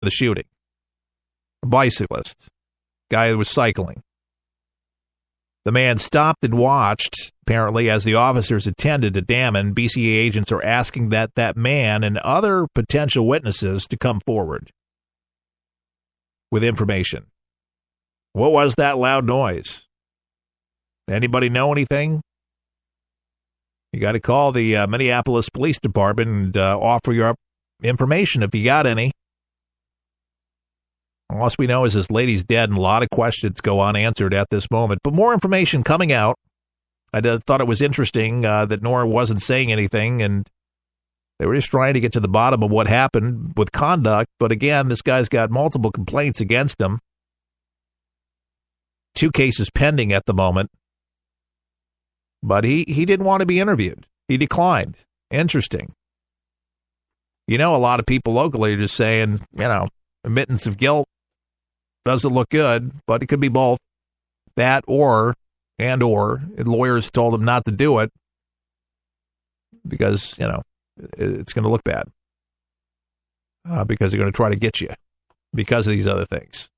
the shooting. A bicyclist. Guy who was cycling. The man stopped and watched, apparently, as the officers attended to Damon. BCA agents are asking that man and other potential witnesses to come forward with information. What was that loud noise? Anybody know anything? You got to call the Minneapolis Police Department and offer your information if you got any. All we know is this lady's dead, and a lot of questions go unanswered at this moment. But more information coming out. I thought it was interesting that Nora wasn't saying anything, and they were just trying to get to the bottom of what happened with conduct. But again, this guy's got multiple complaints against him. 2 cases pending at the moment. But he didn't want to be interviewed. He declined. Interesting. A lot of people locally are just saying, admittance of guilt doesn't look good, but it could be both. That or lawyers told him not to do it because, it's going to look bad. Because they're going to try to get you because of these other things.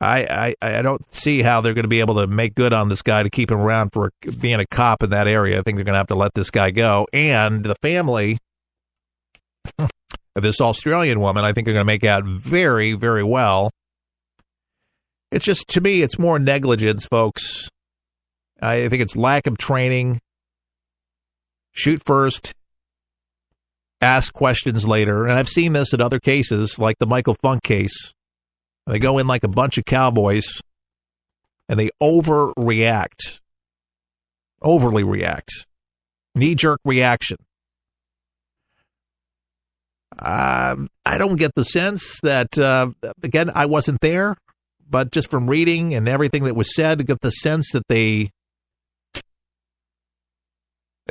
I don't see how they're going to be able to make good on this guy to keep him around for being a cop in that area. I think they're going to have to let this guy go. And the family of this Australian woman, I think they're going to make out very, very well. It's just, to me, it's more negligence, folks. I think it's lack of training. Shoot first. Ask questions later. And I've seen this in other cases, like the Michael Funk case. They go in like a bunch of cowboys, and they overly react, knee-jerk reaction. I don't get the sense that, again, I wasn't there, but just from reading and everything that was said, I get the sense that they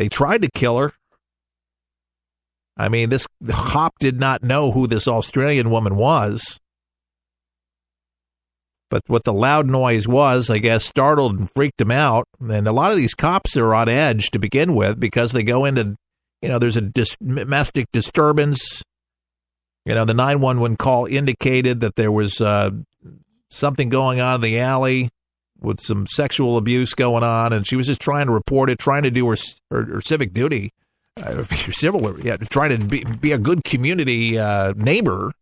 tried to kill her. I mean, this cop did not know who this Australian woman was. But what the loud noise was, I guess, startled and freaked him out. And a lot of these cops are on edge to begin with because they go into, there's a domestic disturbance. The 911 call indicated that there was something going on in the alley with some sexual abuse going on. And she was just trying to report it, trying to do her civic duty. If you're civil, trying to be a good community neighbor,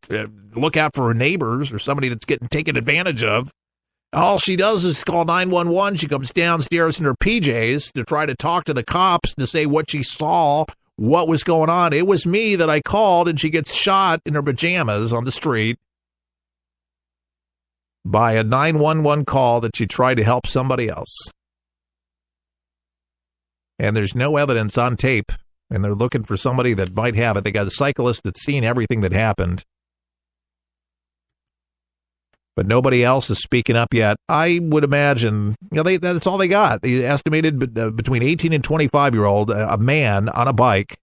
look out for her neighbors or somebody that's getting taken advantage of. All she does is call 911. She comes downstairs in her PJs to try to talk to the cops to say what she saw, what was going on. It was me that I called, and she gets shot in her pajamas on the street by a 911 call that she tried to help somebody else. And there's no evidence on tape. And they're looking for somebody that might have it. They got a cyclist that's seen everything that happened. But nobody else is speaking up yet. I would imagine, that's all they got. They estimated between 18 and 25-year-old, a man on a bike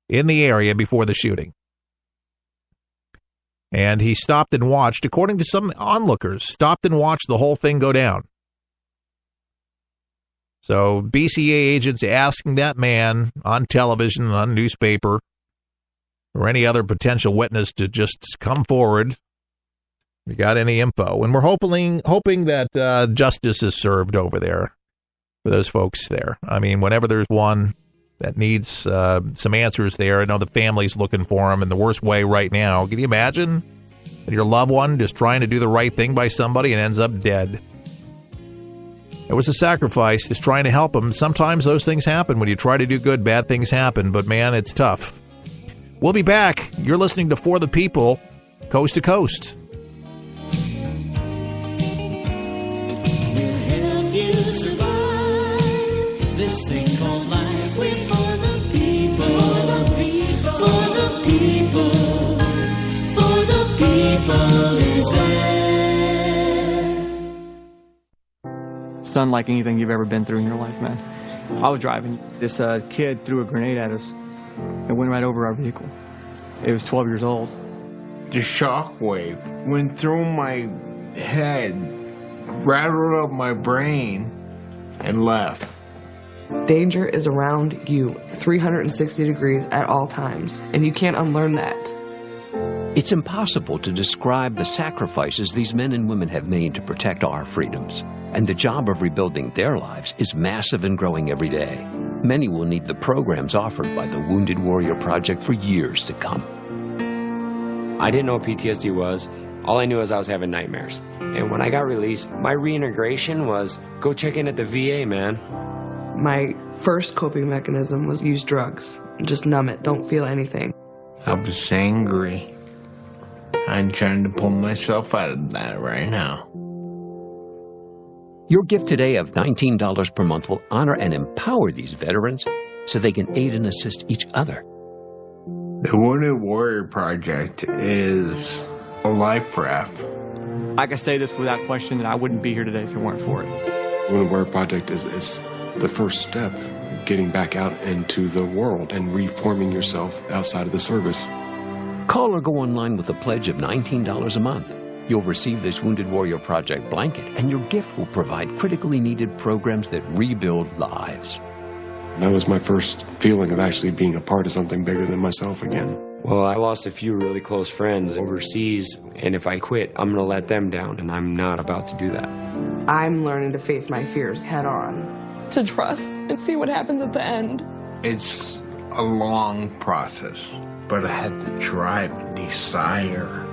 in the area before the shooting. And he stopped and watched, according to some onlookers, stopped and watched the whole thing go down. So BCA agents asking that man on television, on newspaper, or any other potential witness to just come forward. We got any info? And we're hoping that justice is served over there for those folks there. I mean, whenever there's one that needs some answers there, I know the family's looking for them in the worst way right now. Can you imagine your loved one just trying to do the right thing by somebody and ends up dead? It was a sacrifice, just trying to help them. Sometimes those things happen. When you try to do good, bad things happen. But, man, it's tough. We'll be back. You're listening to For the People, Coast to Coast. We'll help you survive this thing called life. We're for the people. For the people. For the people. For the people is there. It's unlike anything you've ever been through in your life, man. I was driving. This kid threw a grenade at us and went right over our vehicle. It was 12 years old. The shockwave went through my head, rattled up my brain, and left. Danger is around you 360 degrees at all times, and you can't unlearn that. It's impossible to describe the sacrifices these men and women have made to protect our freedoms. And the job of rebuilding their lives is massive and growing every day. Many will need the programs offered by the Wounded Warrior Project for years to come. I didn't know what PTSD was. All I knew was I was having nightmares. And when I got released, my reintegration was go check in at the VA, man. My first coping mechanism was use drugs. Just numb it, don't feel anything. I was angry. I'm trying to pull myself out of that right now. Your gift today of $19 per month will honor and empower these veterans so they can aid and assist each other. The Wounded Warrior Project is a life raft. I can say this without question that I wouldn't be here today if it weren't for it. Wounded Warrior Project is the first step, getting back out into the world and reforming yourself outside of the service. Call or go online with a pledge of $19 a month. You'll receive this Wounded Warrior Project blanket, and your gift will provide critically needed programs that rebuild lives. That was my first feeling of actually being a part of something bigger than myself again. Well, I lost a few really close friends overseas, and if I quit, I'm going to let them down, and I'm not about to do that. I'm learning to face my fears head on. To trust and see what happens at the end. It's a long process, but I had the drive and desire.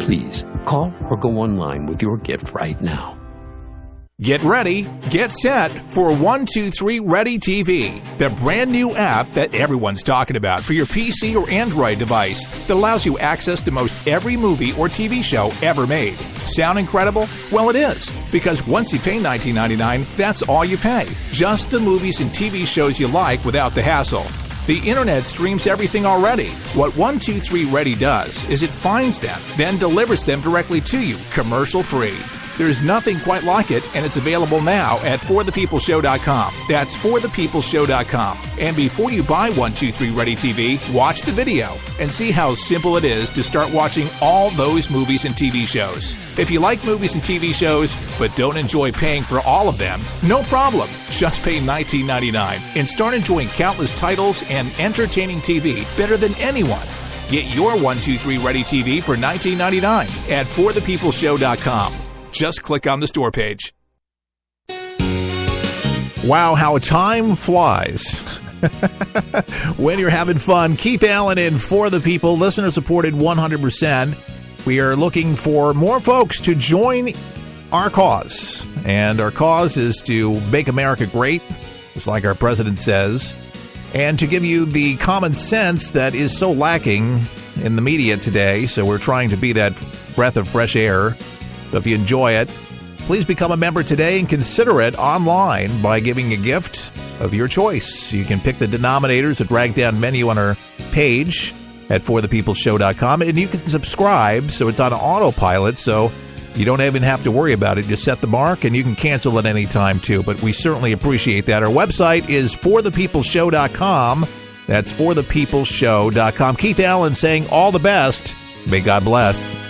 Please, call or go online with your gift right now. Get ready, get set for 123 Ready TV, the brand new app that everyone's talking about for your PC or Android device that allows you access to most every movie or TV show ever made. Sound incredible? Well, it is, because once you pay $19.99, that's all you pay. Just the movies and TV shows you like without the hassle. The internet streams everything already. What 123 Ready does is it finds them, then delivers them directly to you, commercial-free. There's nothing quite like it, and it's available now at forthepeopleshow.com. That's forthepeopleshow.com. And before you buy 123 Ready TV, watch the video and see how simple it is to start watching all those movies and TV shows. If you like movies and TV shows, but don't enjoy paying for all of them, no problem. Just pay $19.99 and start enjoying countless titles and entertaining TV better than anyone. Get your 123 Ready TV for $19.99 at forthepeopleshow.com. Just click on the store page. Wow, how time flies. When you're having fun, Keith Allen in For the People, listener supported 100%. We are looking for more folks to join our cause. And our cause is to make America great, just like our president says, and to give you the common sense that is so lacking in the media today. So we're trying to be that breath of fresh air. So if you enjoy it, please become a member today and consider it online by giving a gift of your choice. You can pick the denominators, a drag-down menu on our page at forthepeopleshow.com, and you can subscribe so it's on autopilot, so you don't even have to worry about it. Just set the mark, and you can cancel at any time, too. But we certainly appreciate that. Our website is forthepeopleshow.com. That's forthepeopleshow.com. Keith Allen saying all the best. May God bless.